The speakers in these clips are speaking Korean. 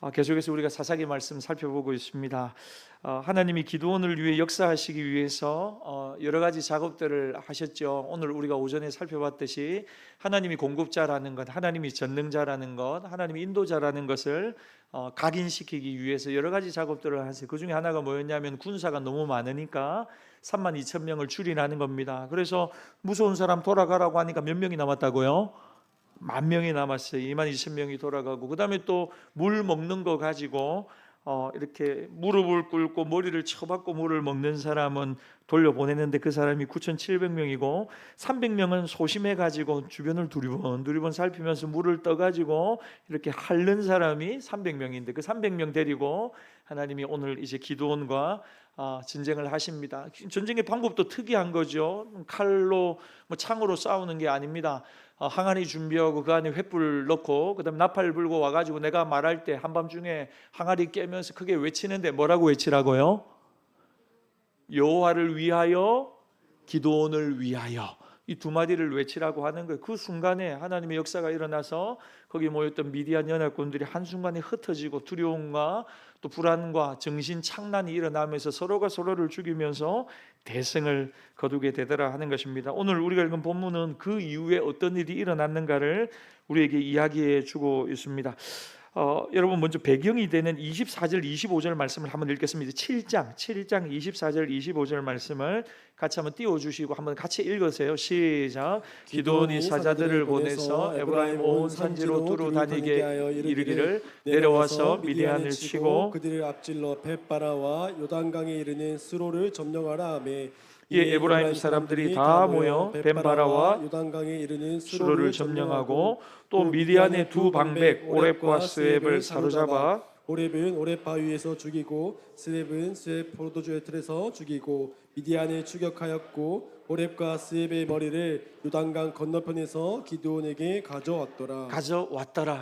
계속해서 우리가 사사기 말씀 살펴보고 있습니다. 하나님이 기드온을 위해 역사하시기 위해서 여러 가지 작업들을 하셨죠. 오늘 우리가 오전에 살펴봤듯이 하나님이 공급자라는 것, 하나님이 전능자라는 것, 하나님이 인도자라는 것을 각인시키기 위해서 여러 가지 작업들을 하세요. 그 중에 하나가 뭐였냐면 군사가 너무 많으니까 32,000명을 줄이라는 겁니다. 그래서 무서운 사람 돌아가라고 하니까 몇 명이 남았다고요? 10,000명이 남았어요. 22,000명이 돌아가고, 그 다음에 또 물 먹는 거 가지고 이렇게 무릎을 꿇고 머리를 쳐박고 물을 먹는 사람은 돌려보냈는데 그 사람이 9,700명이고 300명은 소심해 가지고 주변을 두리번 살피면서 물을 떠가지고 이렇게 핥는 사람이 300명인데 그 300명 데리고 하나님이 오늘 이제 기드온과 전쟁을 하십니다. 전쟁의 방법도 특이한 거죠. 칼로 창으로 싸우는 게 아닙니다. 항아리 준비하고 그 안에 횃불 넣고 그다음 나팔 불고 와가지고 내가 말할 때 한밤중에 항아리 깨면서 크게 외치는데 뭐라고 외치라고요? 여호와를 위하여, 기드온을 위하여, 이 두 마디를 외치라고 하는 거예요. 그 순간에 하나님의 역사가 일어나서 거기 모였던 미디안 연합군들이 한순간에 흩어지고 두려움과 또 불안과 정신 착란이 일어나면서 서로가 서로를 죽이면서 대승을 거두게 되더라 하는 것입니다. 오늘 우리가 읽은 본문은 그 이후에 어떤 일이 일어났는가를 우리에게 이야기해 주고 있습니다. 여러분 먼저 배경이 되는 24절 25절 말씀을 한번 읽겠습니다. 7장 24절 25절 말씀을 같이 한번 띄워주시고 한번 같이 읽으세요. 시작. 기드온이 사자들을 보내서 에브라임 온 산지로 두루 다니게 이르기를 내려와서 미디안을 치고 그들을 앞질러 벳바라와 요단강에 이르는 스로를 점령하라 하매 이 에브라임 사람들이 다 모여 벳바라와 요단강에 이르는 수로를 점령하고 또 미디안의 두 방백 오렙과 스웹을 사로잡아 오렙은 오렙 바위에서 죽이고 스웹은 스웹 포도주의 틀에서 죽이고 미디안을 추격하였고 오렙과 스웹의 머리를 요단강 건너편에서 기드온에게 가져왔더라.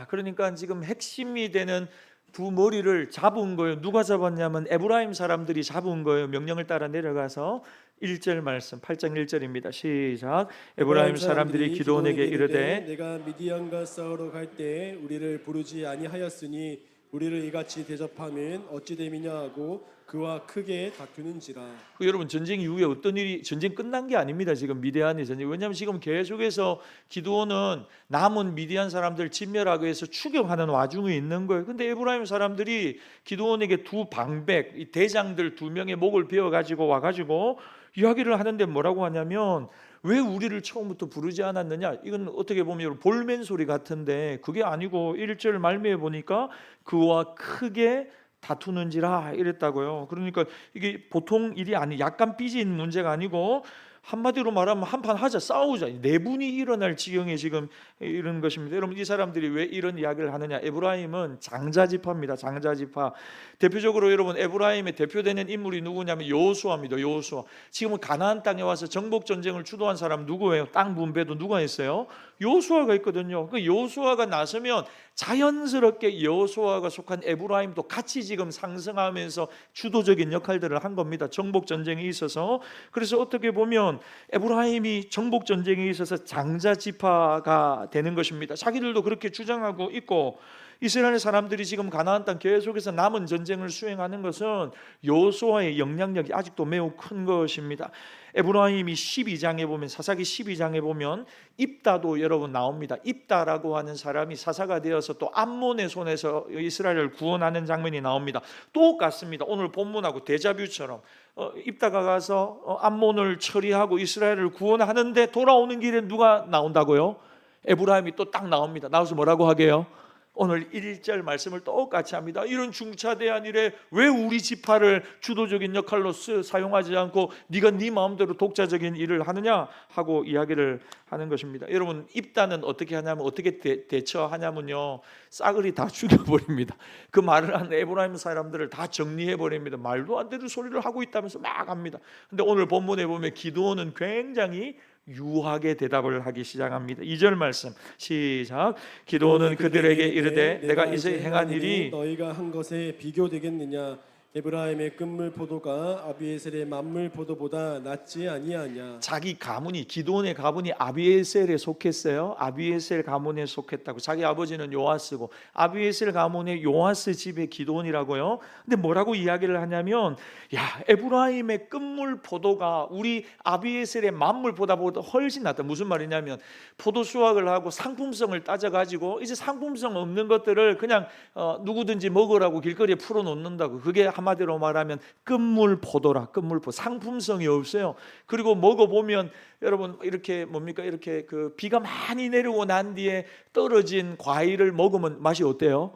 그러니까 지금 핵심이 되는 두 머리를 잡은 거예요. 누가 잡았냐면 에브라임 사람들이 잡은 거예요. 명령을 따라 내려가서 1절 말씀 8장 1절입니다. 시작. 에브라임 사람들이 기드온에게 이르되 내가 미디안과 싸우러 갈 때 우리를 부르지 아니하였으니 우리를 이같이 대접하면 어찌 됨이냐 하고 그와 크게 다투는지라. 여러분 전쟁 이후에 어떤 일이 전쟁 끝난 게 아닙니다. 지금 미디안의 전쟁. 왜냐하면 지금 계속해서 기드온은 남은 미디안 사람들 진멸하기 위해서 추격하는 와중에 있는 거예요. 근데 에브라임 사람들이 기드온에게 두 방백 이 대장들 두 명의 목을 베어 가지고 와 가지고 이야기를 하는데 뭐라고 하냐면 왜 우리를 처음부터 부르지 않았느냐? 이건 어떻게 보면 여러분 볼멘 소리 같은데 그게 아니고 1절 말미에 보니까 그와 크게 다투는지라 이랬다고요. 그러니까 이게 보통 일이 아니, 약간 삐진 문제가 아니고 한마디로 말하면 한판 하자, 싸우자, 내분이 일어날 지경에 지금 이런 것입니다. 여러분 이 사람들이 왜 이런 이야기를 하느냐? 에브라임은 장자지파입니다. 장자지파. 대표적으로 여러분 에브라임의 대표되는 인물이 누구냐면 여호수아입니다. 여호수아. 지금은 가나안 땅에 와서 정복 전쟁을 주도한 사람 누구예요? 땅 분배도 누가 했어요? 여호수아가 있거든요. 그 여호수아가 나서면 자연스럽게 여호수아가 속한 에브라임도 같이 지금 상승하면서 주도적인 역할들을 한 겁니다. 정복 전쟁에 있어서. 그래서 어떻게 보면 에브라임이 정복 전쟁에 있어서 장자 지파가 되는 것입니다. 자기들도 그렇게 주장하고 있고, 이스라엘 사람들이 지금 가나안 땅 계속해서 남은 전쟁을 수행하는 것은 여호수아의 영향력이 아직도 매우 큰 것입니다. 에브라임이 12장에 보면, 사사기 12장에 보면 입다도 여러분 나옵니다. 입다라고 하는 사람이 사사가 되어서 또 암몬의 손에서 이스라엘을 구원하는 장면이 나옵니다. 똑같습니다. 오늘 본문하고 데자뷰처럼 입다가 가서 암몬을 처리하고 이스라엘을 구원하는데 돌아오는 길에 누가 나온다고요? 에브라임이 또 딱 나옵니다. 나와서 뭐라고 하게요? 오늘 1절 말씀을 똑같이 합니다. 이런 중차대한 일에 왜 우리 지파를 주도적인 역할로 사용하지 않고 네가 네 마음대로 독자적인 일을 하느냐 하고 이야기를 하는 것입니다. 여러분 입다는 어떻게 하냐면 어떻게 대처하냐면요, 싸그리 다 죽여버립니다. 그 말을 한 에브라임 사람들을 다 정리해버립니다. 말도 안 되는 소리를 하고 있다면서 막 합니다. 근데 오늘 본문에 보면 기드온은 굉장히 유하게 대답을 하기 시작합니다. 2절 말씀 시작. 기드온은 그들에게 이르되 내가 이제 행한 일이 너희가 한 것에 비교되겠느냐? 에브라임의 끝물 포도가 아비에셀의 만물 포도보다 낫지 아니하냐. 자기 가문이, 기드온의 가문이 아비에셀에 속했어요. 아비에셀 가문에 속했다고. 자기 아버지는 요아스고 아비에셀 가문의 요아스 집의 기드온이라고요. 근데 뭐라고 이야기를 하냐면, 야, 에브라임의 끝물 포도가 우리 아비에셀의 만물 포도보다 훨씬 낫다. 무슨 말이냐면 포도 수확을 하고 상품성을 따져가지고 이제 상품성 없는 것들을 그냥 누구든지 먹으라고 길거리에 풀어놓는다고. 그게 한마디로 말하면 끝물 포도라. 끝물 포도. 상품성이 없어요. 그리고 먹어보면 여러분 이렇게 뭡니까? 이렇게 그 비가 많이 내리고 난 뒤에 떨어진 과일을 먹으면 맛이 어때요?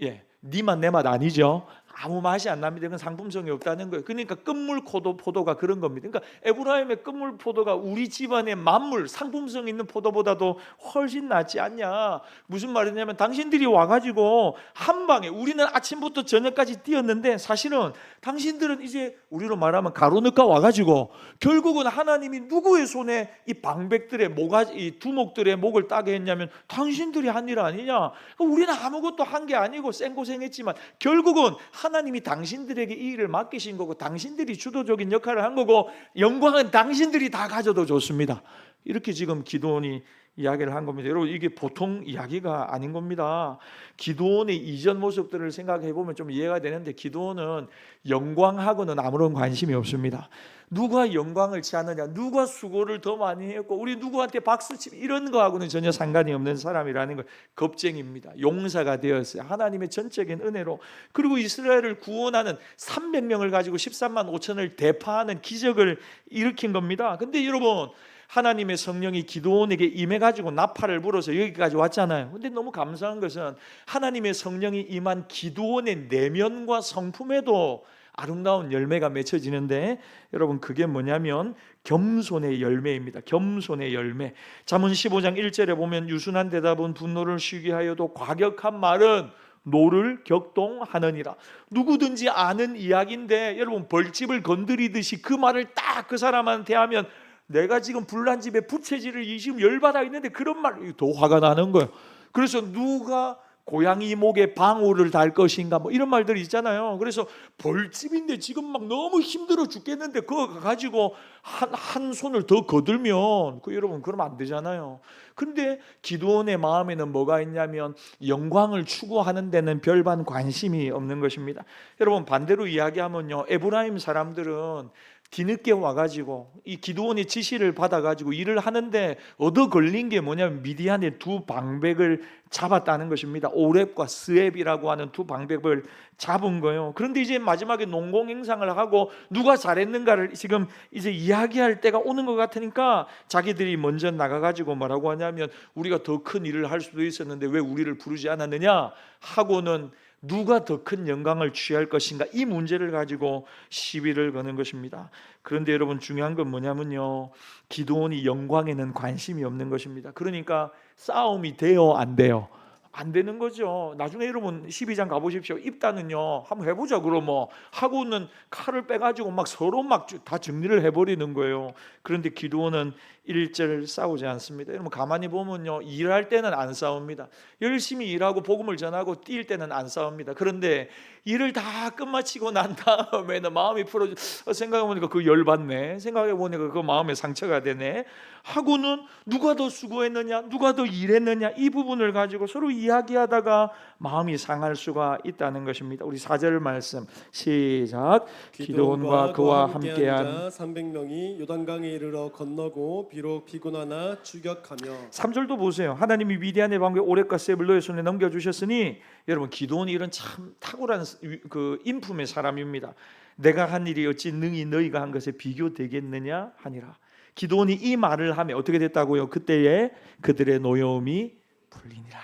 예, 네 맛 내 맛 아니죠. 아무 맛이 안 납니다. 그건 상품성이 없다는 거예요. 그러니까 끝물 포도가 그런 겁니다. 그러니까 에브라임의 끝물 포도가 우리 집안의 만물, 상품성 있는 포도보다도 훨씬 낫지 않냐. 무슨 말이냐면 당신들이 와가지고 한 방에, 우리는 아침부터 저녁까지 뛰었는데 사실은 당신들은 이제 우리로 말하면 가로늑가 와가지고 결국은 하나님이 누구의 손에 이 방백들의 모가지, 이 두목들의 목을 따게 했냐면 당신들이 한 일 아니냐. 우리는 아무것도 한 게 아니고 생고생했지만 결국은 하나님이 당신들에게 이 일을 맡기신 거고 당신들이 주도적인 역할을 한 거고 영광은 당신들이 다 가져도 좋습니다. 이렇게 지금 기드온이 이야기를 한 겁니다. 여러분, 이게 보통 이야기가 아닌 겁니다. 기드온의 이전 모습들을 생각해 보면 좀 이해가 되는데, 기드온은 영광하고는 아무런 관심이 없습니다. 누가 영광을 취하느냐, 누가 수고를 더 많이 했고 우리 누구한테 박수치고 이런 거하고는 전혀 상관이 없는 사람이라는 걸. 겁쟁입니다. 용사가 되었어요. 하나님의 전적인 은혜로. 그리고 이스라엘을 구원하는 300명을 가지고 13만 5천을 대파하는 기적을 일으킨 겁니다. 근데 여러분, 하나님의 성령이 기드온에게 임해가지고 나팔을 불어서 여기까지 왔잖아요. 근데 너무 감사한 것은 하나님의 성령이 임한 기드온의 내면과 성품에도 아름다운 열매가 맺혀지는데, 여러분 그게 뭐냐면 겸손의 열매입니다. 겸손의 열매. 잠언 15장 1절에 보면 유순한 대답은 분노를 쉬게 하여도 과격한 말은 노를 격동하느니라. 누구든지 아는 이야기인데 여러분, 벌집을 건드리듯이 그 말을 딱 그 사람한테 하면 내가 지금 불난 집에 부채질을 지금 열받아 있는데 그런 말 더 화가 나는 거예요. 그래서 누가 고양이 목에 방울을 달 것인가 뭐 이런 말들이 있잖아요. 그래서 벌집인데 지금 막 너무 힘들어 죽겠는데 그거 가지고 한 손을 더 거들면 여러분 그러면 안 되잖아요. 근데 기드온의 마음에는 뭐가 있냐면 영광을 추구하는 데는 별반 관심이 없는 것입니다. 여러분 반대로 이야기하면요, 에브라임 사람들은 뒤늦게 와가지고 이 기드온의 지시를 받아가지고 일을 하는데 얻어 걸린 게 뭐냐면 미디안의 두 방백을 잡았다는 것입니다. 오렙과 스앱이라고 하는 두 방백을 잡은 거예요. 그런데 이제 마지막에 농공행상을 하고 누가 잘했는가를 지금 이제 이야기할 때가 오는 것 같으니까 자기들이 먼저 나가가지고 뭐라고 하냐면 우리가 더 큰 일을 할 수도 있었는데 왜 우리를 부르지 않았느냐 하고는 누가 더 큰 영광을 취할 것인가, 이 문제를 가지고 시비를 거는 것입니다. 그런데 여러분 중요한 건 뭐냐면요, 기드온이 영광에는 관심이 없는 것입니다. 그러니까 싸움이 돼요, 안 돼요? 안 되는 거죠. 나중에 여러분 12장 가보십시오. 입다는요 한번 해보자 그러면 뭐 하고는 칼을 빼가지고 막 서로 막 다 정리를 해버리는 거예요. 그런데 기드온은 1절 싸우지 않습니다. 여러분 가만히 보면요, 일할 때는 안 싸웁니다. 열심히 일하고 복음을 전하고 뛸 때는 안 싸웁니다. 그런데 일을 다 끝마치고 난 다음에는 마음이 풀어져, 생각해보니까 그 열받네, 생각해보니까 그 마음에 상처가 되네 하고는 누가 더 수고했느냐, 누가 더 일했느냐, 이 부분을 가지고 서로 이야기하다가 마음이 상할 수가 있다는 것입니다. 우리 4절 말씀 시작. 기드온과 그와 함께한 300명이 요단강에 이르러 건너고 비록 피곤하나 추격하며. 3절도 보세요. 하나님이 미디안의 방백 오렙과 셉을 너의 손에 넘겨주셨으니, 여러분 기드온이 이런 참 탁월한 그 인품의 사람입니다. 내가 한 일이 어찌 능히 너희가 한 것에 비교되겠느냐 하니라. 기드온이 이 말을 하면 어떻게 됐다고요? 그때에 그들의 노여움이 풀리니라.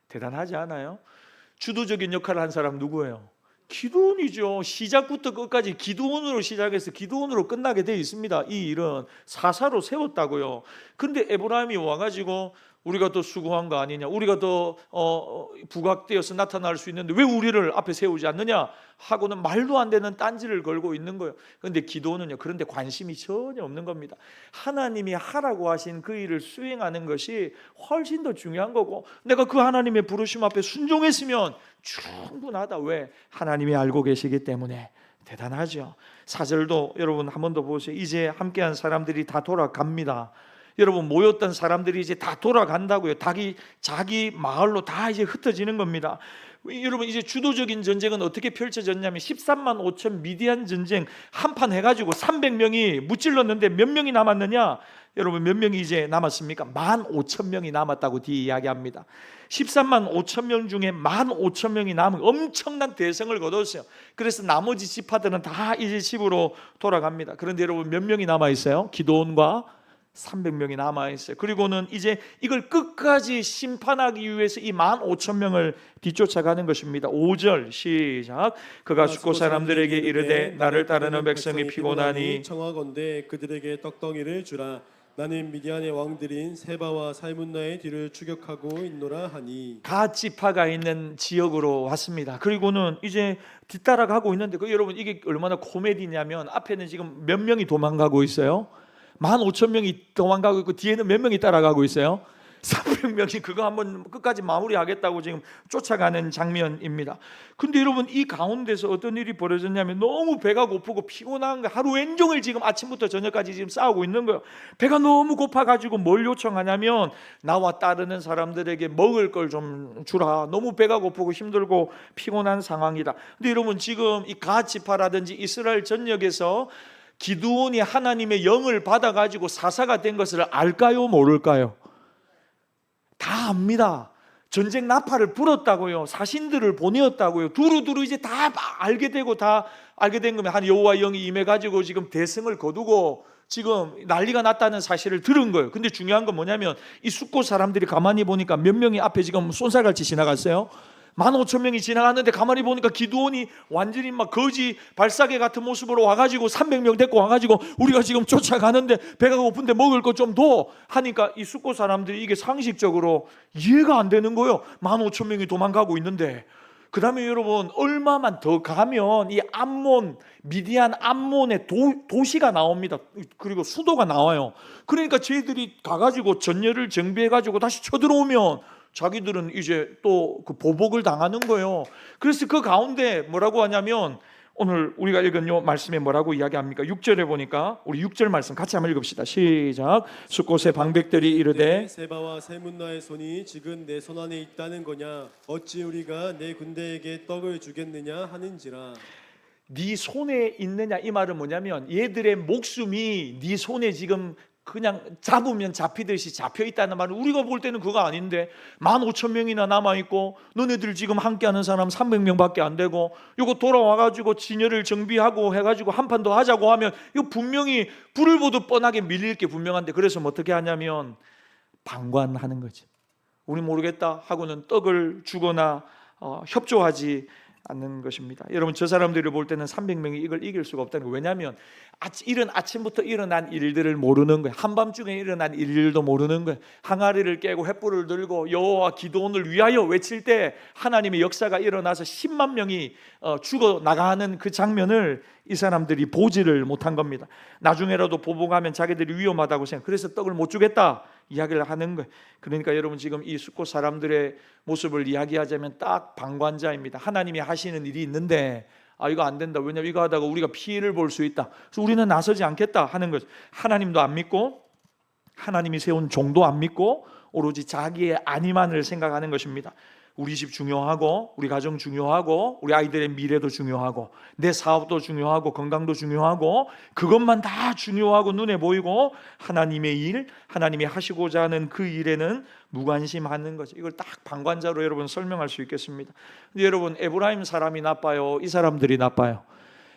대단하지 않아요? 주도적인 역할을 한 사람 누구예요? 기드온이죠. 시작부터 끝까지 기드온으로 시작해서 기드온으로 끝나게 되어 있습니다. 이 일은 사사로 세웠다고요. 근데 에브라임이 와가지고 우리가 더 수고한 거 아니냐, 우리가 더 부각되어서 나타날 수 있는데 왜 우리를 앞에 세우지 않느냐 하고는 말도 안 되는 딴지를 걸고 있는 거예요. 그런데 기드온은요, 그런데 관심이 전혀 없는 겁니다. 하나님이 하라고 하신 그 일을 수행하는 것이 훨씬 더 중요한 거고, 내가 그 하나님의 부르심 앞에 순종했으면 충분하다. 왜? 하나님이 알고 계시기 때문에. 대단하죠. 4절도 여러분 한 번 더 보세요. 이제 함께한 사람들이 다 돌아갑니다. 여러분 모였던 사람들이 이제 다 돌아간다고요. 자기 마을로 다 이제 흩어지는 겁니다. 여러분 이제 주도적인 전쟁은 어떻게 펼쳐졌냐면 13만 5천 미디안 전쟁 한판 해가지고 300명이 무찔렀는데 몇 명이 남았느냐? 여러분 몇 명이 이제 남았습니까? 15,000명이 남았다고 뒤에 이야기합니다. 13만 5천 명 중에 15,000명이 남은 엄청난 대성을 거뒀어요. 그래서 나머지 지파들은 다 이제 집으로 돌아갑니다. 그런데 여러분 몇 명이 남아있어요? 기드온과 300명이 남아있어요. 그리고는 이제 이걸 끝까지 심판하기 위해서 이 15,000명을 뒤쫓아가는 것입니다. 5절 시작. 그가 숙고 사람들에게 이르되 나를 따르는 백성이 피곤하니 청하건대 그들에게 떡덩이를 주라. 나는 미디안의 왕들인 세바와 살문나의 뒤를 추격하고 있노라 하니. 갓 지파가 있는 지역으로 왔습니다. 그리고는 이제 뒤따라가고 있는데 여러분 이게 얼마나 코미디냐면 앞에는 지금 몇 명이 도망가고 있어요? 15,000명이 도망가고 있고 뒤에는 몇 명이 따라가고 있어요? 300명이 그거 한번 끝까지 마무리하겠다고 지금 쫓아가는 장면입니다. 근데 여러분 이 가운데서 어떤 일이 벌어졌냐면 너무 배가 고프고 피곤한 거예요. 하루 왼종일 지금 아침부터 저녁까지 지금 싸우고 있는 거예요. 배가 너무 고파가지고 뭘 요청하냐면 나와 따르는 사람들에게 먹을 걸 좀 주라. 너무 배가 고프고 힘들고 피곤한 상황이다. 근데 여러분 지금 이 갓 지파라든지 이스라엘 전역에서 기드온이 하나님의 영을 받아가지고 사사가 된 것을 알까요? 모를까요? 다 압니다. 전쟁 나팔을 불었다고요. 사신들을 보내었다고요. 두루두루 이제 다 알게 되고 다 알게 된 거면 한 여호와 영이 임해가지고 지금 대승을 거두고 지금 난리가 났다는 사실을 들은 거예요. 근데 중요한 건 뭐냐면 이 숙고 사람들이 가만히 보니까 몇 명이 앞에 지금 쏜살같이 지나갔어요. 15,000명이 지나갔는데 가만히 보니까 기드온이 완전히 막 거지 발사계 같은 모습으로 와가지고 300명 데리고 와가지고 우리가 지금 쫓아가는데 배가 고픈데 먹을 것 좀 더 하니까 이 숙고 사람들이 이게 상식적으로 이해가 안 되는 거예요. 15,000명이 도망가고 있는데. 그 다음에 여러분 얼마만 더 가면 이 암몬, 미디안 암몬의 도시가 나옵니다. 그리고 수도가 나와요. 그러니까 저희들이 가가지고 전열을 정비해가지고 다시 쳐들어오면 자기들은 이제 또 그 보복을 당하는 거예요. 그래서 그 가운데 뭐라고 하냐면 오늘 우리가 읽은 요 말씀에 뭐라고 이야기합니까? 6절에 보니까 우리 6절 말씀 같이 한번 읽읍시다. 시작. 숫곳의 방백들이 이르되 세바와 살문나의 손이 지금 내 손 안에 있다는 거냐? 어찌 우리가 내 군대에게 떡을 주겠느냐 하는지라. 네 손에 있느냐 이 말은 뭐냐면 얘들의 목숨이 네 손에 지금 그냥 잡으면 잡히듯이 잡혀 있다는 말은 우리가 볼 때는 그거 아닌데 15,000명이나 남아있고 너네들 지금 함께하는 사람 300명밖에 안 되고 이거 돌아와가지고 진열을 정비하고 해가지고 한 판 더 하자고 하면 이거 분명히 불을 보듯 뻔하게 밀릴 게 분명한데 그래서 뭐 어떻게 하냐면 방관하는 거지. 우리 모르겠다 하고는 떡을 주거나 협조하지 않는 것입니다. 여러분 저 사람들을 볼 때는 300명이 이걸 이길 수가 없다는 거예요. 왜냐하면 이른 아침부터 일어난 일들을 모르는 거예요. 한밤중에 일어난 일들도 모르는 거예요. 항아리를 깨고 횃불을 들고 여호와 기드온을 위하여 외칠 때 하나님의 역사가 일어나서 10만 명이 죽어나가는 그 장면을 이 사람들이 보지를 못한 겁니다. 나중에라도 보복하면 자기들이 위험하다고 생각. 그래서 떡을 못 주겠다 이야기를 하는 거예요. 그러니까 여러분 지금 이 숙고 사람들의 모습을 이야기하자면 딱 방관자입니다. 하나님이 하시는 일이 있는데 이거 안 된다. 왜냐하면 이거 하다가 우리가 피해를 볼 수 있다. 그래서 우리는 나서지 않겠다 하는 거죠. 하나님도 안 믿고 하나님이 세운 종도 안 믿고 오로지 자기의 안위만을 생각하는 것입니다. 우리 집 중요하고 우리 가정 중요하고 우리 아이들의 미래도 중요하고 내 사업도 중요하고 건강도 중요하고 그것만 다 중요하고 눈에 보이고 하나님의 일, 하나님이 하시고자 하는 그 일에는 무관심하는 거죠. 이걸 딱 방관자로 여러분 설명할 수 있겠습니다. 근데 여러분 에브라임 사람이 나빠요? 이 사람들이 나빠요?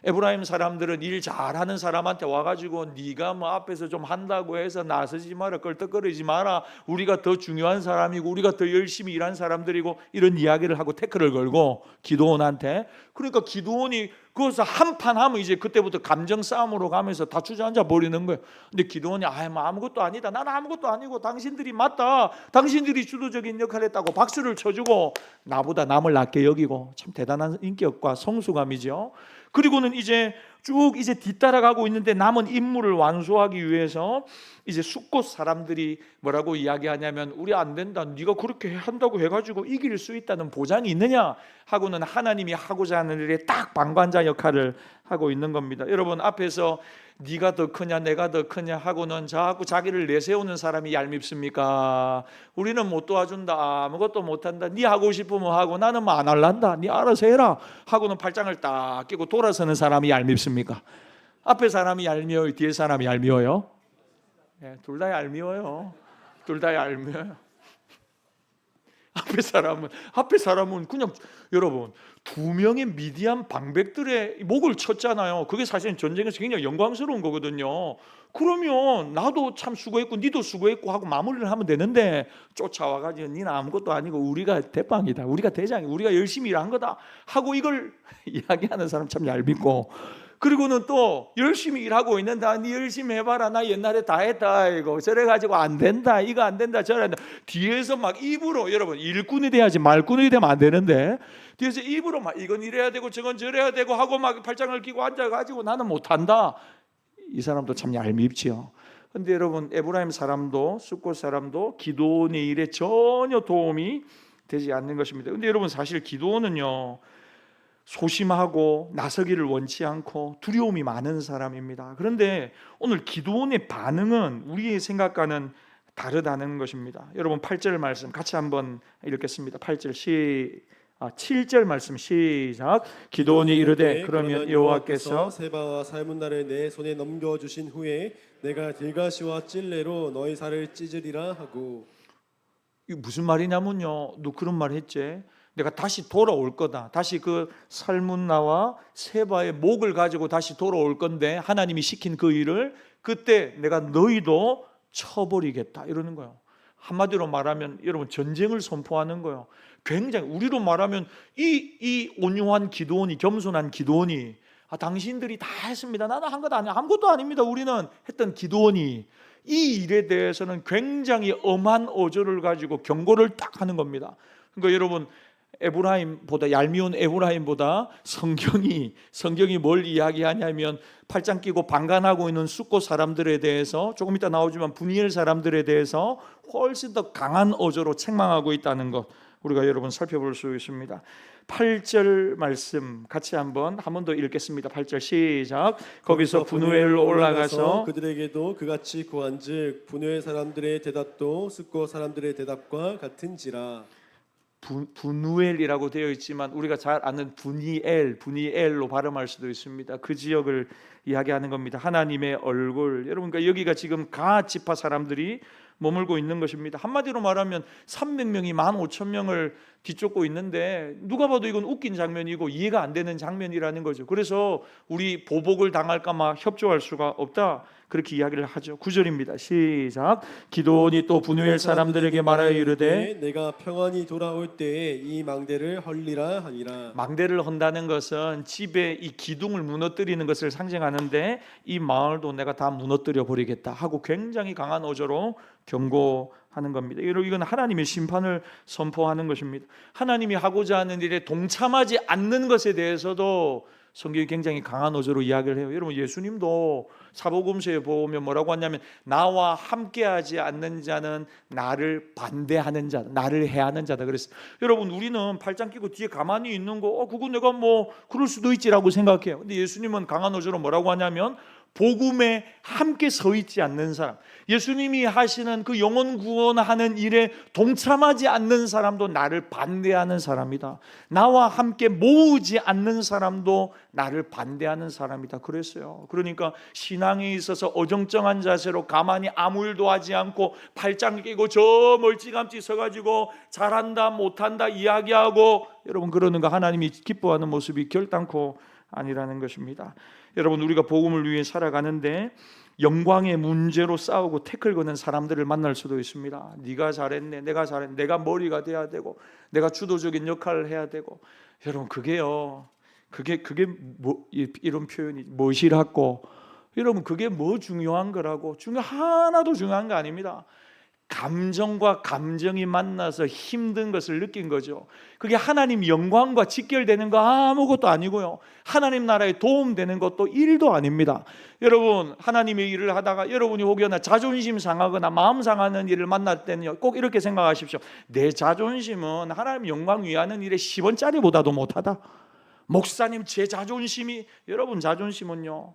에브라임 사람들은 일 잘하는 사람한테 와가지고 네가 뭐 앞에서 좀 한다고 해서 나서지 마라, 껄떡거리지 마라, 우리가 더 중요한 사람이고 우리가 더 열심히 일한 사람들이고 이런 이야기를 하고 태클을 걸고 기드온한테. 그러니까 기드온이 거기서 한판 하면 이제 그때부터 감정 싸움으로 가면서 다 주저앉아 버리는 거예요. 근데 기드온이 뭐 아무것도 아니다, 나는 아무것도 아니고 당신들이 맞다, 당신들이 주도적인 역할을 했다고 박수를 쳐주고 나보다 남을 낮게 여기고 참 대단한 인격과 성숙함이죠. 그리고는 이제 쭉 이제 뒤따라가고 있는데 남은 임무를 완수하기 위해서 이제 숫곳 사람들이 뭐라고 이야기하냐면 우리 안 된다. 네가 그렇게 한다고 해가지고 이길 수 있다는 보장이 있느냐 하고는 하나님이 하고자 하는 일에 딱 방관자 역할을 하고 있는 겁니다. 여러분 앞에서 네가 더 크냐 내가 더 크냐 하고는 자꾸 자기를 내세우는 사람이 얄밉습니까? 우리는 못 도와준다. 아무것도 못한다. 네 하고 싶으면 하고 나는 뭐 안 할란다. 네 알아서 해라 하고는 팔짱을 딱 끼고 돌아서는 사람이 얄밉습니까? 앞에 사람이 얄미워요? 뒤에 사람이 얄미워요? 네, 둘 다 얄미워요. 둘 다 얄미워요. 앞에 사람은 그냥 여러분 두 명의 미디안 방백들의 목을 쳤잖아요. 그게 사실은 전쟁에서 굉장히 영광스러운 거거든요. 그러면 나도 참 수고했고 니도 수고했고 하고 마무리를 하면 되는데 쫓아와가지고 니는 아무것도 아니고 우리가 대빵이다, 우리가 대장이다, 우리가 열심히 일한 거다 하고 이걸 이야기하는 사람 참 얄밉고, 그리고는 또 열심히 일하고 있는데 니 열심히 해봐라 나 옛날에 다 했다 이거 저래가지고 안 된다 이거 안 된다 저래 된다 뒤에서 막 입으로, 여러분 일꾼이 돼야지 말꾼이 되면 안 되는데 뒤에서 입으로 막 이건 이래야 되고 저건 저래야 되고 하고 막 팔짱을 끼고 앉아가지고 나는 못한다. 이 사람도 참 얄밉지요. 근데 여러분 에브라임 사람도 숫곳 사람도 기드온의 일에 전혀 도움이 되지 않는 것입니다. 근데 여러분 사실 기드온은요 소심하고 나서기를 원치 않고 두려움이 많은 사람입니다. 그런데 오늘 기드온의 반응은 우리의 생각과는 다르다는 것입니다. 여러분 8절 말씀 같이 한번 읽겠습니다. 8절 7절 말씀 시작. 기드온이 이르되 그러면 여호와께서 세바와 살문나를 내 손에 넘겨주신 후에 내가 길가시와 찔레로 너희 살을 찢으리라 하고. 이게 무슨 말이냐면요, 너 그런 말 했지? 내가 다시 돌아올 거다. 다시 그 살문나와 세바의 목을 가지고 다시 돌아올 건데 하나님이 시킨 그 일을 그때 내가 너희도 쳐버리겠다 이러는 거예요. 한마디로 말하면 여러분 전쟁을 선포하는 거예요. 굉장히 우리로 말하면 이 온유한 기드온이, 겸손한 기드온이 당신들이 다 했습니다. 나는 한 것도 아니야. 아무것도 아닙니다. 우리는 했던 기드온이 이 일에 대해서는 굉장히 엄한 어조를 가지고 경고를 딱 하는 겁니다. 그러니까 여러분 에브라임보다 얄미운 에브라임보다 성경이 뭘 이야기하냐면 팔짱 끼고 방관하고 있는 숫곳 사람들에 대해서 조금 이따 나오지만 분이엘 사람들에 대해서 훨씬 더 강한 어조로 책망하고 있다는 것 우리가 여러분 살펴볼 수 있습니다. 8절 말씀 같이 한 번 더 읽겠습니다. 8절 시작. 거기서 분우엘로 올라가서 그들에게도 그같이 고한즉 분우엘 사람들의 대답도 숫곳 사람들의 대답과 같은지라. 분우엘이라고 되어 있지만 우리가 잘 아는 분이엘로 발음할 수도 있습니다. 그 지역을 이야기하는 겁니다. 하나님의 얼굴. 여러분 그러니까 여기가 지금 가 지파 사람들이 머물고 있는 것입니다. 한마디로 말하면 300명이 15,000명을 뒤쫓고 있는데 누가 봐도 이건 웃긴 장면이고 이해가 안 되는 장면이라는 거죠. 그래서 우리 보복을 당할까 막 협조할 수가 없다 그렇게 이야기를 하죠. 9절입니다. 시작. 기드온이 또 분우엘 사람들에게 말하여 이르되 내가 평안히 돌아올 때에 이 망대를 헐리라 하니라. 망대를 헌다는 것은 집에 이 기둥을 무너뜨리는 것을 상징하는데 이 마을도 내가 다 무너뜨려 버리겠다 하고 굉장히 강한 어조로 경고하는 겁니다. 이건 하나님의 심판을 선포하는 것입니다. 하나님이 하고자 하는 일에 동참하지 않는 것에 대해서도 성경이 굉장히 강한 어조로 이야기를 해요. 여러분 예수님도 사복음서에 보면 뭐라고 하냐면 나와 함께하지 않는 자는 나를 반대하는 자다, 나를 해하는 자다 그랬어요. 여러분 우리는 팔짱 끼고 뒤에 가만히 있는 거 그거 내가 뭐 그럴 수도 있지라고 생각해요. 근데 예수님은 강한 어조로 뭐라고 하냐면 복음에 함께 서 있지 않는 사람, 예수님이 하시는 그 영혼 구원하는 일에 동참하지 않는 사람도 나를 반대하는 사람이다. 나와 함께 모으지 않는 사람도 나를 반대하는 사람이다 그랬어요. 그러니까 신앙에 있어서 어정쩡한 자세로 가만히 아무 일도 하지 않고 팔짱 끼고 저 멀찌감치 서가지고 잘한다 못한다 이야기하고 여러분 그러는 거 하나님이 기뻐하는 모습이 결단코 아니라는 것입니다. 여러분 우리가 복음을 위해 살아가는데 영광의 문제로 싸우고 태클 거는 사람들을 만날 수도 있습니다. 네가 잘했네, 내가 잘했네, 내가 머리가 돼야 되고 내가 주도적인 역할을 해야 되고 여러분 그게 뭐 이런 표현이 무엇이라고 여러분 그게 뭐 중요한 거라고 하나도 중요한 거 아닙니다. 감정과 감정이 만나서 힘든 것을 느낀 거죠. 그게 하나님 영광과 직결되는 거 아무것도 아니고요, 하나님 나라에 도움되는 것도 1도 아닙니다. 여러분, 하나님의 일을 하다가 여러분이 혹여나 자존심 상하거나 마음 상하는 일을 만날 때는요, 꼭 이렇게 생각하십시오. 내 자존심은 하나님 영광 위하는 일에 10원짜리보다도 못하다. 목사님, 제 자존심이, 여러분 자존심은요,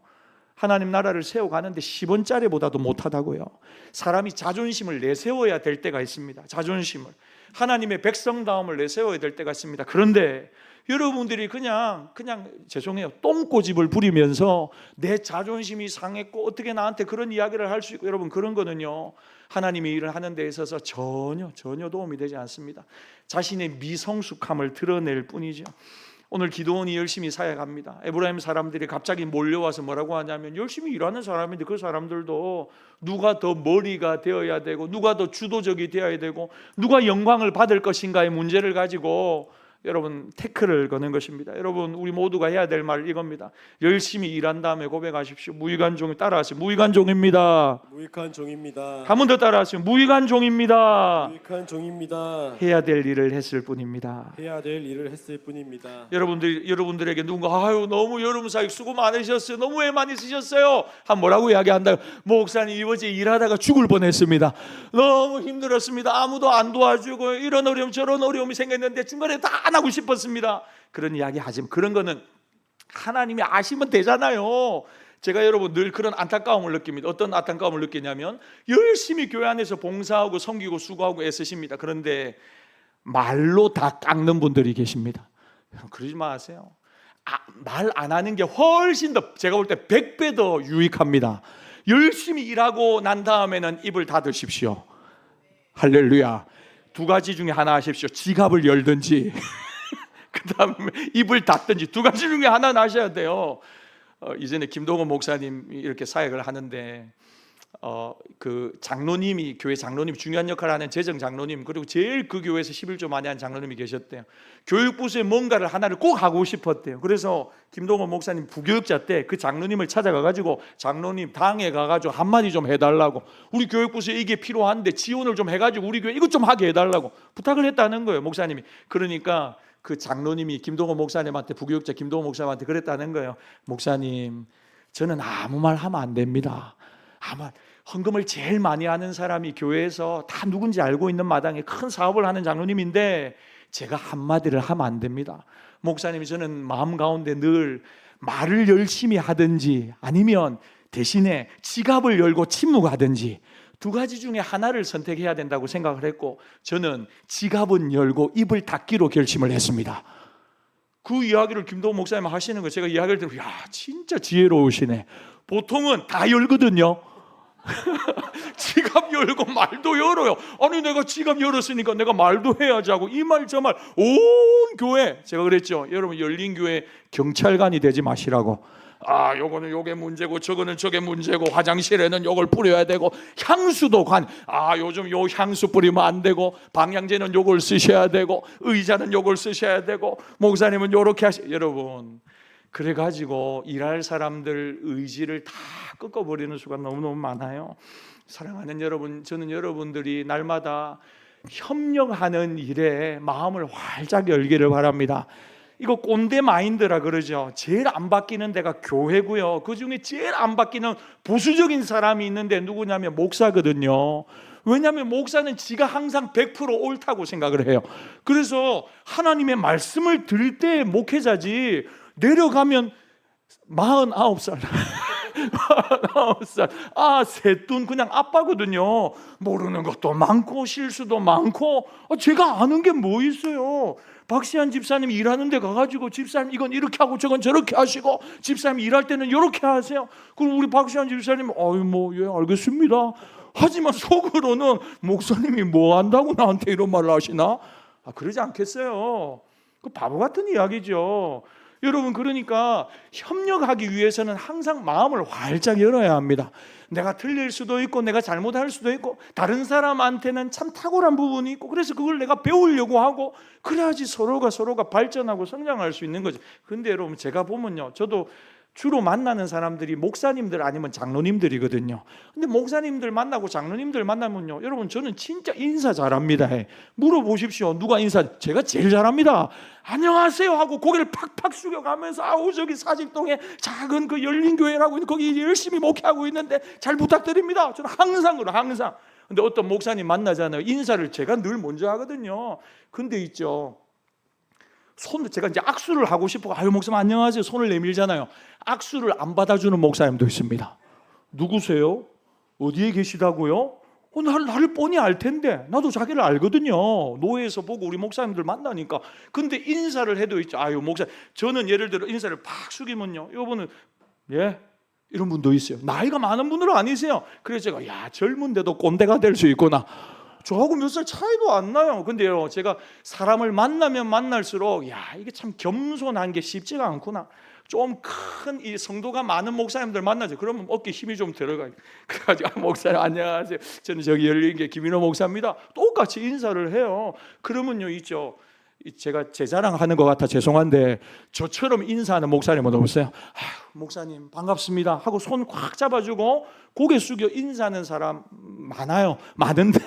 하나님 나라를 세워가는데 10원짜리보다도 못하다고요. 사람이 자존심을 내세워야 될 때가 있습니다. 자존심을, 하나님의 백성다움을 내세워야 될 때가 있습니다. 그런데 여러분들이 그냥 죄송해요, 똥꼬집을 부리면서 내 자존심이 상했고 어떻게 나한테 그런 이야기를 할 수 있고, 여러분 그런 거는요, 하나님의 일을 하는 데 있어서 전혀 도움이 되지 않습니다. 자신의 미성숙함을 드러낼 뿐이죠. 오늘 기도원이 열심히 사역합니다. 에브라임 사람들이 갑자기 몰려와서 뭐라고 하냐면, 열심히 일하는 사람인데 그 사람들도 누가 더 머리가 되어야 되고 누가 더 주도적이 되어야 되고 누가 영광을 받을 것인가의 문제를 가지고 여러분 태클을 거는 것입니다. 여러분, 우리 모두가 해야 될 말 이겁니다. 열심히 일한 다음에 고백하십시오. 무익한 종, 따라하세요. 무익한 종입니다. 무익한 종입니다. 한 번 더 따라하세요. 무익한 종입니다. 무익한 종입니다. 해야 될 일을 했을 뿐입니다. 해야 될 일을 했을 뿐입니다. 여러분들에게 누군가 아유 너무 여름 사역 수고 많으셨어요, 너무 애 많이 쓰셨어요 한 뭐라고 이야기한다. 목사님 이번에 일하다가 죽을 뻔했습니다. 너무 힘들었습니다. 아무도 안 도와주고 이런 어려움 저런 어려움이 생겼는데 중간에 다 안 하고 싶었습니다. 그런 이야기 하지만 그런 거는 하나님이 아시면 되잖아요. 제가 여러분 늘 그런 안타까움을 느낍니다. 어떤 안타까움을 느끼냐면, 열심히 교회 안에서 봉사하고 섬기고 수고하고 애쓰십니다. 그런데 말로 다 깎는 분들이 계십니다. 그러지 마세요. 말 안 하는 게 훨씬 더, 제가 볼 때 100배 더 유익합니다. 열심히 일하고 난 다음에는 입을 닫으십시오. 할렐루야. 두 가지 중에 하나 하십시오. 지갑을 열든지 그 다음에 입을 닫든지, 두 가지 중에 하나는 하셔야 돼요. 이전에 김동원 목사님이 이렇게 사역을 하는데 그 장로님이, 교회 장로님, 중요한 역할을 하는 재정 장로님, 그리고 제일 그 교회에서 11조 많이 한 장로님이 계셨대요. 교육부서에 뭔가를 하나를 꼭 하고 싶었대요. 그래서 김동원 목사님 부교육자 때 그 장로님을 찾아가가지고, 장로님 당에 가가지고 한마디 좀 해달라고, 우리 교육부서에 이게 필요한데 지원을 좀 해가지고 우리 교회 이것 좀 하게 해달라고 부탁을 했다는 거예요, 목사님이. 그러니까 그 장로님이 김동원 목사님한테, 부교육자 김동원 목사님한테 그랬다는 거예요. 목사님, 저는 아무 말 하면 안 됩니다. 아마 헌금을 제일 많이 하는 사람이 교회에서 다 누군지 알고 있는 마당에 큰 사업을 하는 장로님인데 제가 한마디를 하면 안 됩니다. 목사님이, 저는 마음 가운데 늘 말을 열심히 하든지 아니면 대신에 지갑을 열고 침묵하든지 두 가지 중에 하나를 선택해야 된다고 생각을 했고, 저는 지갑은 열고 입을 닫기로 결심을 했습니다. 그 이야기를 김동원 목사님 하시는 거 제가 이야기를 들으면, 야 진짜 지혜로우시네. 보통은 다 열거든요. 지갑 열고 말도 열어요. 아니 내가 지갑 열었으니까 내가 말도 해야지 하고 이 말 저 말 온 교회, 제가 그랬죠, 여러분 열린 교회 경찰관이 되지 마시라고. 요거는 요게 문제고 저거는 저게 문제고, 화장실에는 요걸 뿌려야 되고, 향수도 요즘 요 향수 뿌리면 안 되고, 방향제는 요걸 쓰셔야 되고, 의자는 요걸 쓰셔야 되고, 목사님은 요렇게 여러분, 그래가지고 일할 사람들 의지를 다 꺾어버리는 수가 너무너무 많아요. 사랑하는 여러분, 저는 여러분들이 날마다 협력하는 일에 마음을 활짝 열기를 바랍니다. 이거 꼰대 마인드라 그러죠. 제일 안 바뀌는 데가 교회고요. 그 중에 제일 안 바뀌는 보수적인 사람이 있는데 누구냐면 목사거든요. 왜냐하면 목사는 지가 항상 100% 옳다고 생각을 해요. 그래서 하나님의 말씀을 들을 때 목회자지, 내려가면 49살 49살 셋돈 그냥 아빠거든요. 모르는 것도 많고 실수도 많고, 제가 아는 게 뭐 있어요. 박시한 집사님 일하는 데 가가지고, 집사님 이건 이렇게 하고 저건 저렇게 하시고, 집사님 일할 때는 이렇게 하세요. 그럼 우리 박시한 집사님 예 알겠습니다 하지만 속으로는 목사님이 뭐 한다고 나한테 이런 말을 하시나? 그러지 않겠어요. 그 바보 같은 이야기죠. 여러분, 그러니까 협력하기 위해서는 항상 마음을 활짝 열어야 합니다. 내가 틀릴 수도 있고 내가 잘못할 수도 있고 다른 사람한테는 참 탁월한 부분이 있고, 그래서 그걸 내가 배우려고 하고, 그래야지 서로가 발전하고 성장할 수 있는 거죠. 근데 여러분, 제가 보면요, 저도 주로 만나는 사람들이 목사님들 아니면 장로님들이거든요. 근데 목사님들 만나고 장로님들 만나면요, 여러분 저는 진짜 인사 잘합니다. 물어보십시오. 누가 인사? 제가 제일 잘합니다. 안녕하세요 하고 고개를 팍팍 숙여가면서 아우 저기 사직동에 작은 그 열린교회라고 있는 거기 열심히 목회하고 있는데 잘 부탁드립니다. 저는 항상 그래, 항상. 근데 어떤 목사님 만나잖아요. 인사를 제가 늘 먼저 하거든요. 근데 있죠, 손을 제가 이제 악수를 하고 싶어, 아유 목사님 안녕하세요 손을 내밀잖아요. 악수를 안 받아주는 목사님도 있습니다. 누구세요? 어디에 계시다고요? 나를 뻔히 알 텐데. 나도 자기를 알거든요. 노회에서 보고 우리 목사님들 만나니까. 근데 인사를 해도 있죠. 아유 목사, 저는 예를 들어 인사를 팍 숙이면요, 이분은 예 이런 분도 있어요. 나이가 많은 분들은 아니세요. 그래서 제가 야 젊은데도 꼰대가 될 수 있구나. 저하고 몇 살 차이도 안 나요. 근데요, 제가 사람을 만나면 만날수록 야 이게 참 겸손한 게 쉽지가 않구나. 좀 큰 이 성도가 많은 목사님들 만나죠. 그러면 어깨에 힘이 좀 들어가요. 그래가지고 목사님 안녕하세요. 저는 저기 열린교회 김인호 목사입니다. 똑같이 인사를 해요. 그러면요 있죠, 제가 제 자랑하는 것 같아 죄송한데 저처럼 인사하는 목사님은 없어요. 목사님 반갑습니다 하고 손 꽉 잡아주고 고개 숙여 인사하는 사람 많아요. 많은데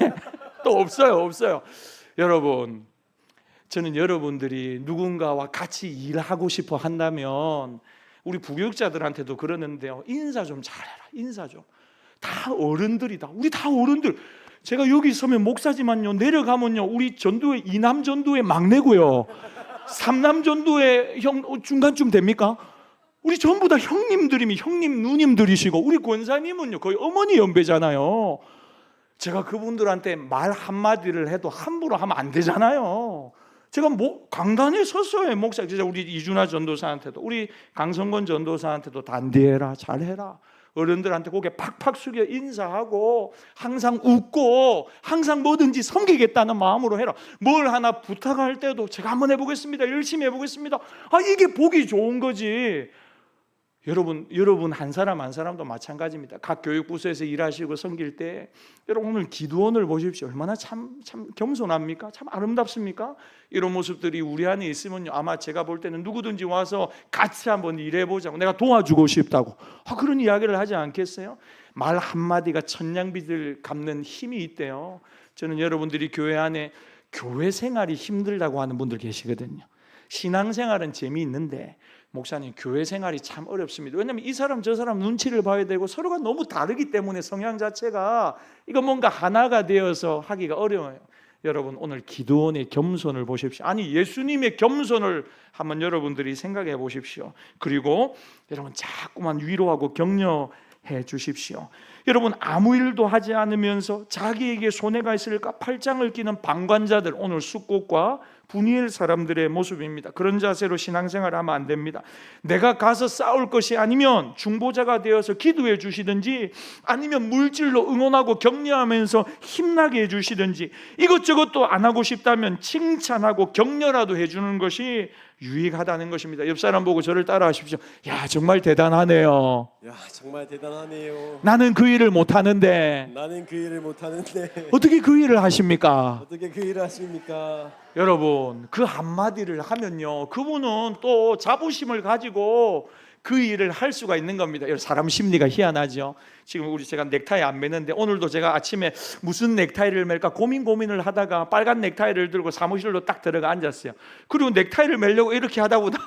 또 없어요. 여러분, 저는 여러분들이 누군가와 같이 일하고 싶어 한다면 우리 부교육자들한테도 그러는데요, 인사 좀 잘해라. 인사 좀. 다 어른들이다. 우리 다 어른들. 제가 여기 서면 목사지만요, 내려가면요 우리 전도회 2남 전도회 막내고요 3남 전도회 중간쯤 됩니까? 우리 전부 다 형님들이면 형님 누님들이시고 우리 권사님은요 거의 어머니 연배잖아요. 제가 그분들한테 말 한마디를 해도 함부로 하면 안 되잖아요. 제가 강단에 섰어요. 목사, 진짜 우리 이준하 전도사한테도 우리 강성권 전도사한테도 단디해라, 잘해라. 어른들한테 고개 팍팍 숙여 인사하고 항상 웃고 항상 뭐든지 섬기겠다는 마음으로 해라. 뭘 하나 부탁할 때도 제가 한번 해보겠습니다. 열심히 해보겠습니다. 이게 보기 좋은 거지. 여러분 한 사람 한 사람도 마찬가지입니다. 각 교육부서에서 일하시고 섬길 때 여러분 오늘 기도원을 보십시오. 얼마나 참 겸손합니까? 참 아름답습니까? 이런 모습들이 우리 안에 있으면요, 아마 제가 볼 때는 누구든지 와서 같이 한번 일해보자고, 내가 도와주고 싶다고 그런 이야기를 하지 않겠어요? 말 한마디가 천냥빚을 갚는 힘이 있대요. 저는 여러분들이 교회 안에 교회 생활이 힘들다고 하는 분들 계시거든요. 신앙생활은 재미있는데 목사님 교회 생활이 참 어렵습니다. 왜냐하면 이 사람 저 사람 눈치를 봐야 되고 서로가 너무 다르기 때문에 성향 자체가 이거 뭔가 하나가 되어서 하기가 어려워요. 여러분 오늘 기도원의 겸손을 보십시오. 아니 예수님의 겸손을 한번 여러분들이 생각해 보십시오. 그리고 여러분 자꾸만 위로하고 격려해 주십시오. 여러분 아무 일도 하지 않으면서 자기에게 손해가 있을까 팔짱을 끼는 방관자들, 오늘 숫곳과 분이엘 사람들의 모습입니다. 그런 자세로 신앙생활을 하면 안 됩니다. 내가 가서 싸울 것이 아니면 중보자가 되어서 기도해 주시든지 아니면 물질로 응원하고 격려하면서 힘나게 해 주시든지 이것저것도 안 하고 싶다면 칭찬하고 격려라도 해주는 것이 유익하다는 것입니다. 옆 사람 보고 저를 따라하십시오. 야 정말 대단하네요. 야 정말 대단하네요. 나는 그 일을 못하는데 어떻게 그 일을 하십니까? 어떻게 그 일을 하십니까? 여러분 그 한마디를 하면요 그분은 또 자부심을 가지고 그 일을 할 수가 있는 겁니다. 사람 심리가 희한하죠. 지금 제가 넥타이 안 매는데 오늘도 제가 아침에 무슨 넥타이를 멜까 고민을 하다가 빨간 넥타이를 들고 사무실로 딱 들어가 앉았어요. 그리고 넥타이를 매려고 이렇게 하다 보다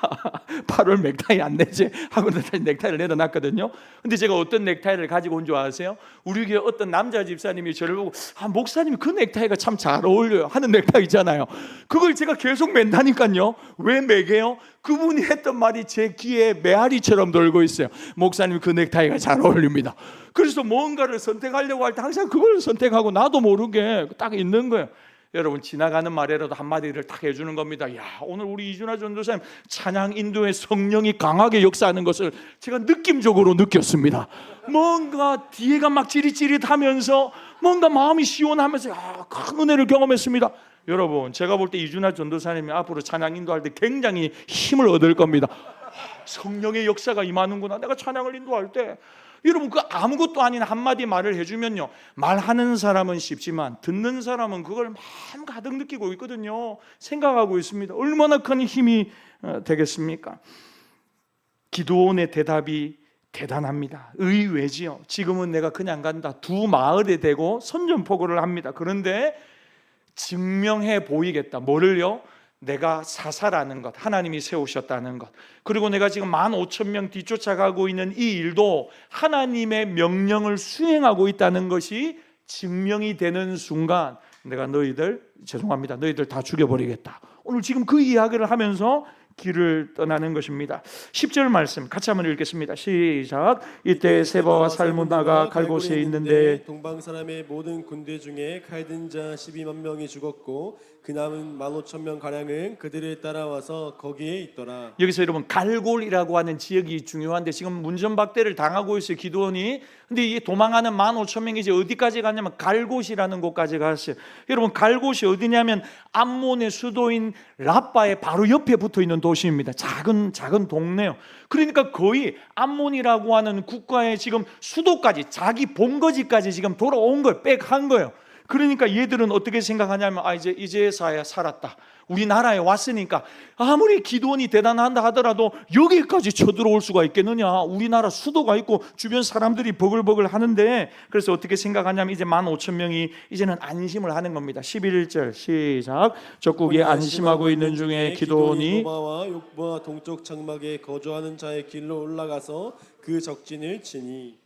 8월 넥타이 안 내지 하고 넥타이를 내려놨거든요. 근데 제가 어떤 넥타이를 가지고 온 줄 아세요? 우리 교회 어떤 남자 집사님이 저를 보고 목사님이 그 넥타이가 참 잘 어울려요 하는 넥타이 있잖아요. 그걸 제가 계속 맨다니까요. 왜 매게요? 그분이 했던 말이 제 귀에 메아리처럼 돌고 있어요. 목사님 그 넥타이가 잘 어울립니다. 그래서 뭔가를 선택하려고 할 때 항상 그걸 선택하고 나도 모르게 딱 있는 거예요. 여러분 지나가는 말이라도 한마디를 딱 해주는 겁니다. 야 오늘 우리 이준하 전도사님 찬양 인도의 성령이 강하게 역사하는 것을 제가 느낌적으로 느꼈습니다. 뭔가 뒤에가 막 찌릿찌릿하면서 뭔가 마음이 시원하면서 큰 은혜를 경험했습니다. 여러분 제가 볼 때 이준하 전도사님이 앞으로 찬양 인도할 때 굉장히 힘을 얻을 겁니다. 성령의 역사가 임하는구나. 내가 찬양을 인도할 때 여러분 그 아무것도 아닌 한마디 말을 해주면요 말하는 사람은 쉽지만 듣는 사람은 그걸 마음 가득 느끼고 있거든요. 생각하고 있습니다. 얼마나 큰 힘이 되겠습니까? 기드온의 대답이 대단합니다. 의외지요. 지금은 내가 그냥 간다. 두 마을에 대고 선전포고를 합니다. 그런데 증명해 보이겠다. 뭐를요? 내가 사사라는 것, 하나님이 세우셨다는 것, 그리고 내가 지금 15,000명 뒤쫓아가고 있는 이 일도 하나님의 명령을 수행하고 있다는 것이 증명이 되는 순간 내가 너희들 다 죽여버리겠다. 오늘 지금 그 이야기를 하면서 길을 떠나는 것입니다. 10절 말씀 같이 한번 읽겠습니다. 시작. 이때 세바와 살문나가 갈곳에 있는데 동방 사람의 모든 군대 중에 칼든 자 12만 명이 죽었고 그 남은 15,000명 가량은 그들을 따라와서 거기에 있더라. 여기서 여러분 갈골이라고 하는 지역이 중요한데 지금 문전박대를 당하고 있어요, 기드온이. 근데 이 도망하는 15,000명이 이제 어디까지 갔냐면 갈곳이라는 곳까지 갔어요. 여러분 갈곳이 어디냐면 암몬의 수도인 라빠의 바로 옆에 붙어 있는 도시입니다. 작은 동네요. 그러니까 거의 암몬이라고 하는 국가의 지금 수도까지, 자기 본거지까지 지금 돌아온 걸 백한 거예요. 그러니까 얘들은 어떻게 생각하냐면 이제서야 살았다. 우리나라에 왔으니까 아무리 기드온이 대단한다 하더라도 여기까지 쳐들어올 수가 있겠느냐. 우리나라 수도가 있고 주변 사람들이 버글버글 하는데, 그래서 어떻게 생각하냐면 이제 15,000명이 이제는 안심을 하는 겁니다. 11절 시작. 적국에 안심하고 있는 중에 기드온이 노바와 욕보와 동쪽 장막에 거주하는 자의 길로 올라가서 그 적진을 치니.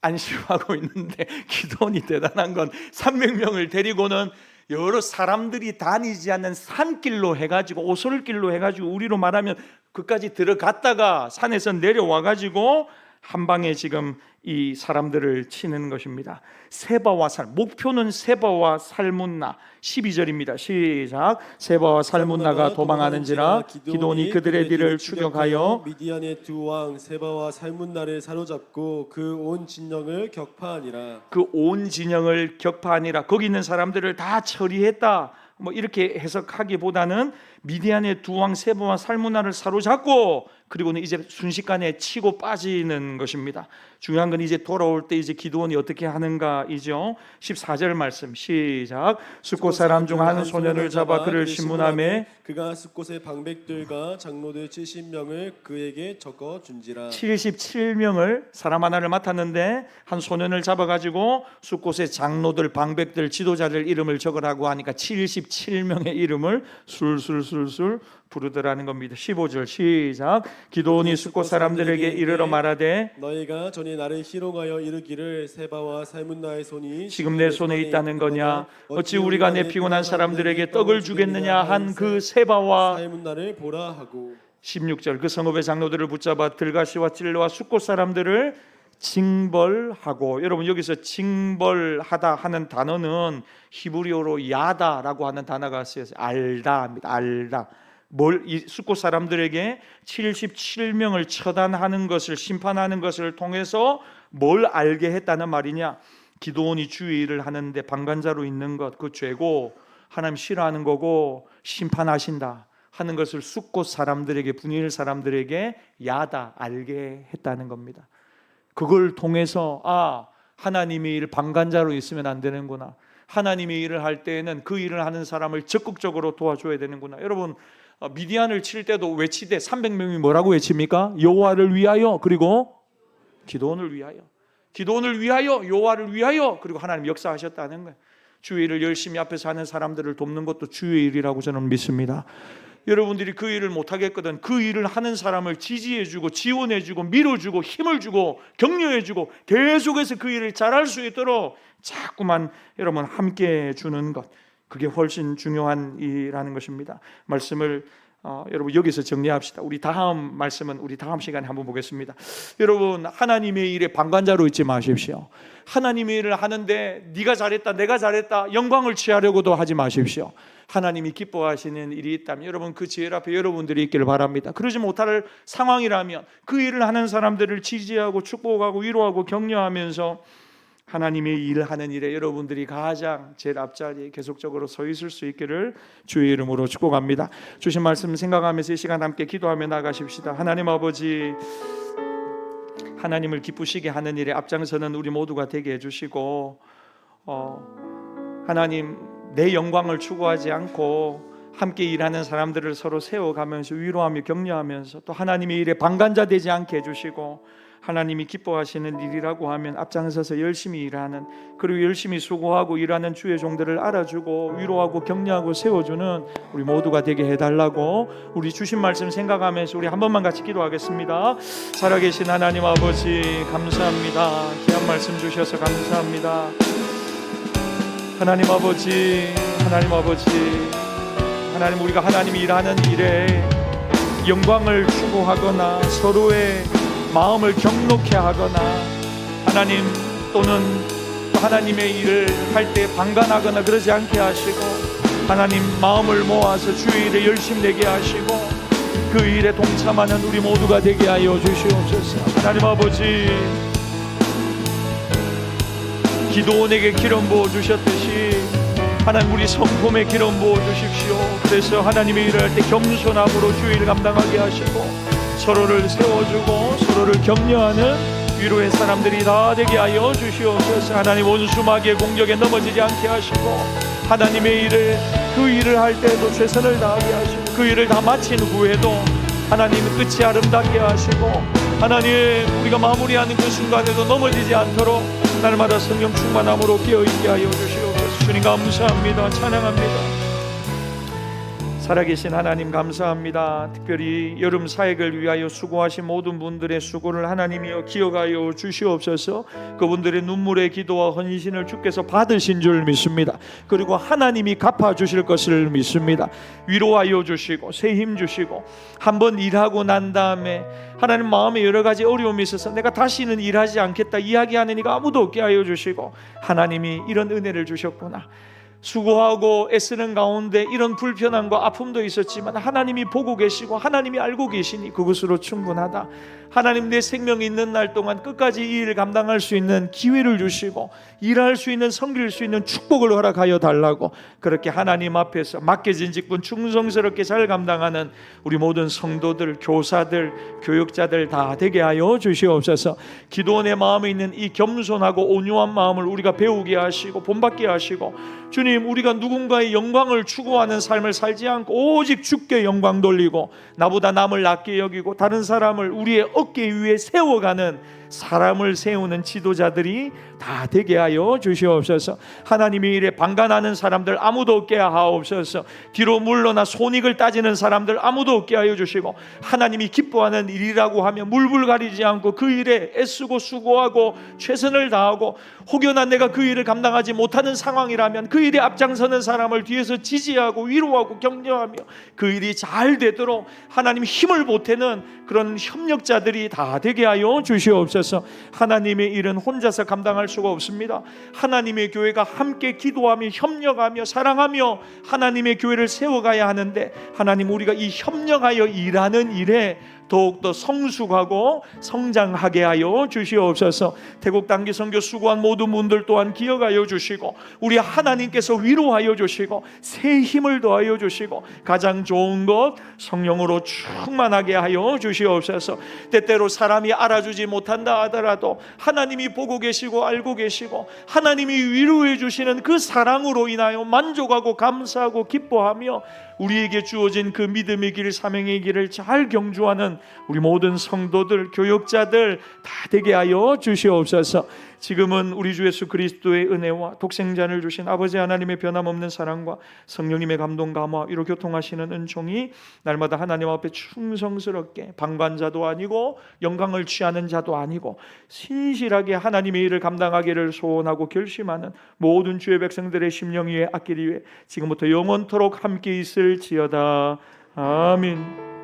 안심하고 있는데 기드온이 대단한 건 300명을 데리고는 여러 사람들이 다니지 않는 산길로 해가지고 오솔길로 해가지고 우리로 말하면 그까지 들어갔다가 산에서 내려와가지고 한 방에 지금 이 사람들을 치는 것입니다. 세바와 살, 목표는 세바와 살문나. 12절입니다. 시작. 세바와 살문나가 도망하는지라 기드온이 그들의 뒤를 추격하여 미디안의 두 왕 세바와 살문나를 사로잡고 그 온 진영을 격파하니라. 그 온 진영을 격파하니라. 거기 있는 사람들을 다 처리했다. 뭐 이렇게 해석하기보다는 미디안의 두 왕 세바와 살문나를 사로잡고 그리고는 이제 순식간에 치고 빠지는 것입니다. 중요한 건 이제 돌아올 때 이제 기드온이 어떻게 하는가이죠. 14절 말씀 시작. 숫곳 사람 중 한 소년을 잡아 그를 신문하매 그가 숫곳의 방백들과 장로들 70명을 그에게 적어 준지라. 77명을 사람 하나를 맡았는데 한 소년을 잡아가지고 숫곳의 장로들, 방백들, 지도자들 이름을 적으라고 하니까 77명의 이름을 술술 부르더라는 겁니다. 15절 시작. 기드온이 숫곳 사람들에게 이르러 말하되 너희가 전에 나를 희롱하여 이르기를 세바와 살문나의 손이 지금 내 손에 있다는 거냐? 어찌 우리가 내 피곤한 사람들에게 떡을 주겠느냐 한 그 세바와 살문나를 보라 하고. 16절 그 성읍의 장로들을 붙잡아 들가시와 찔레와 숫곳 사람들을 징벌하고. 여러분 여기서 징벌하다 하는 단어는 히브리어로 야다라고 하는 단어가 쓰여서 알다입니다. 알다. 이 숫곳 사람들에게 77명을 처단하는 것을, 심판하는 것을 통해서 뭘 알게 했다는 말이냐? 기드온이 주의 일을 하는데 방관자로 있는 것, 그 죄고 하나님 싫어하는 거고 심판하신다 하는 것을 숫곳 사람들에게, 분일 사람들에게 야다 알게 했다는 겁니다. 그걸 통해서 하나님의 일 방관자로 있으면 안 되는구나. 하나님의 일을 할 때에는 그 일을 하는 사람을 적극적으로 도와줘야 되는구나. 여러분 미디안을 칠 때도 외치되 300명이 뭐라고 외칩니까? 여호와를 위하여, 그리고 기드온을 위하여. 기드온을 위하여, 여호와를 위하여, 그리고 하나님 역사하셨다는 거예요. 주의 일을 열심히 앞에서 하는 사람들을 돕는 것도 주의 일이라고 저는 믿습니다. 여러분들이 그 일을 못하겠거든 그 일을 하는 사람을 지지해주고 지원해주고 밀어주고 힘을 주고 격려해주고 계속해서 그 일을 잘할 수 있도록 자꾸만 여러분 함께 해주는 것, 그게 훨씬 중요한 일이라는 것입니다. 말씀을 여러분 여기서 정리합시다. 우리 다음 말씀은 우리 다음 시간에 한번 보겠습니다. 여러분 하나님의 일에 방관자로 있지 마십시오. 하나님의 일을 하는데 네가 잘했다 내가 잘했다 영광을 취하려고도 하지 마십시오. 하나님이 기뻐하시는 일이 있다면 여러분 그 지혜 앞에 여러분들이 있기를 바랍니다. 그러지 못할 상황이라면 그 일을 하는 사람들을 지지하고 축복하고 위로하고 격려하면서 하나님의 일하는 일에 여러분들이 가장 제일 앞자리에 계속적으로 서 있을 수 있기를 주의 이름으로 축복합니다. 주신 말씀 생각하면서 이 시간 함께 기도하며 나가십시다. 하나님 아버지, 하나님을 기쁘시게 하는 일에 앞장서는 우리 모두가 되게 해주시고 하나님 내 영광을 추구하지 않고 함께 일하는 사람들을 서로 세워가면서 위로하며 격려하면서 또 하나님의 일에 방관자 되지 않게 해주시고 하나님이 기뻐하시는 일이라고 하면 앞장서서 열심히 일하는, 그리고 열심히 수고하고 일하는 주의 종들을 알아주고 위로하고 격려하고 세워주는 우리 모두가 되게 해달라고 우리 주신 말씀 생각하면서 우리 한 번만 같이 기도하겠습니다. 살아계신 하나님 아버지 감사합니다. 귀한 말씀 주셔서 감사합니다. 하나님 아버지, 하나님 아버지, 하나님, 우리가 하나님이 일하는 일에 영광을 추구하거나 서로의 마음을 경록해 하거나 하나님 또는 또 하나님의 일을 할 때 방관하거나 그러지 않게 하시고 하나님 마음을 모아서 주의 일에 열심 내게 하시고 그 일에 동참하는 우리 모두가 되게 하여 주시옵소서. 하나님 아버지, 기도원에게 기름 부어 주셨듯이 하나님 우리 성품에 기름 부어 주십시오. 그래서 하나님의 일을 할 때 겸손함으로 주의 일을 감당하게 하시고 서로를 세워주고 서로를 격려하는 위로의 사람들이 다 되게 하여 주시옵소서. 하나님 원수마귀의 공격에 넘어지지 않게 하시고 하나님의 일을 그 일을 할 때에도 최선을 다하게 하시고 그 일을 다 마친 후에도 하나님 끝이 아름답게 하시고 하나님 우리가 마무리하는 그 순간에도 넘어지지 않도록 날마다 성령 충만함으로 깨어있게 하여 주시옵소서. 주님 감사합니다. 찬양합니다. 살아계신 하나님 감사합니다. 특별히 여름 사역을 위하여 수고하신 모든 분들의 수고를 하나님이여 기억하여 주시옵소서. 그분들의 눈물의 기도와 헌신을 주께서 받으신 줄 믿습니다. 그리고 하나님이 갚아주실 것을 믿습니다. 위로하여 주시고 새 힘 주시고 한번 일하고 난 다음에 하나님 마음에 여러 가지 어려움이 있어서 내가 다시는 일하지 않겠다 이야기하는 이가 아무도 없게 하여 주시고 하나님이 이런 은혜를 주셨구나, 수고하고 애쓰는 가운데 이런 불편함과 아픔도 있었지만 하나님이 보고 계시고 하나님이 알고 계시니 그것으로 충분하다. 하나님 내 생명이 있는 날 동안 끝까지 이 일을 감당할 수 있는 기회를 주시고 일할 수 있는, 섬길 수 있는 축복을 허락하여 달라고 그렇게 하나님 앞에서 맡겨진 직분 충성스럽게 잘 감당하는 우리 모든 성도들, 교사들, 교육자들 다 되게 하여 주시옵소서. 기도원의 마음에 있는 이 겸손하고 온유한 마음을 우리가 배우게 하시고 본받게 하시고 주님, 우리가 누군가의 영광을 추구하는 삶을 살지 않고 오직 주께 영광 돌리고 나보다 남을 낮게 여기고 다른 사람을 우리의 어깨 위에 세워가는 사람을 세우는 지도자들이 다 되게 하여 주시옵소서. 하나님의 일에 방관하는 사람들 아무도 없게 하옵소서. 뒤로 물러나 손익을 따지는 사람들 아무도 없게 하여 주시고 하나님이 기뻐하는 일이라고 하면 물불 가리지 않고 그 일에 애쓰고 수고하고 최선을 다하고 혹여나 내가 그 일을 감당하지 못하는 상황이라면 그 일에 앞장서는 사람을 뒤에서 지지하고 위로하고 격려하며 그 일이 잘 되도록 하나님 힘을 보태는 그런 협력자들이 다 되게 하여 주시옵소서. 하나님의 일은 혼자서 감당할 수가 없습니다. 하나님의 교회가 함께 기도하며 협력하며 사랑하며 하나님의 교회를 세워가야 하는데 하나님 우리가 이 협력하여 일하는 일에 더욱더 성숙하고 성장하게 하여 주시옵소서. 태국 단기 선교 수고한 모든 분들 또한 기억하여 주시고 우리 하나님께서 위로하여 주시고 새 힘을 더하여 주시고 가장 좋은 것 성령으로 충만하게 하여 주시옵소서. 때때로 사람이 알아주지 못한다 하더라도 하나님이 보고 계시고 알고 계시고 하나님이 위로해 주시는 그 사랑으로 인하여 만족하고 감사하고 기뻐하며 우리에게 주어진 그 믿음의 길, 사명의 길을 잘 경주하는 우리 모든 성도들, 교역자들 다 되게 하여 주시옵소서. 지금은 우리 주 예수 그리스도의 은혜와 독생자를 주신 아버지 하나님의 변함없는 사랑과 성령님의 감동 감화 위로 교통하시는 은총이 날마다 하나님 앞에 충성스럽게 방관자도 아니고 영광을 취하는 자도 아니고 신실하게 하나님의 일을 감당하기를 소원하고 결심하는 모든 주의 백성들의 심령 위에 아끼리 위해 지금부터 영원토록 함께 있을지어다. 아멘.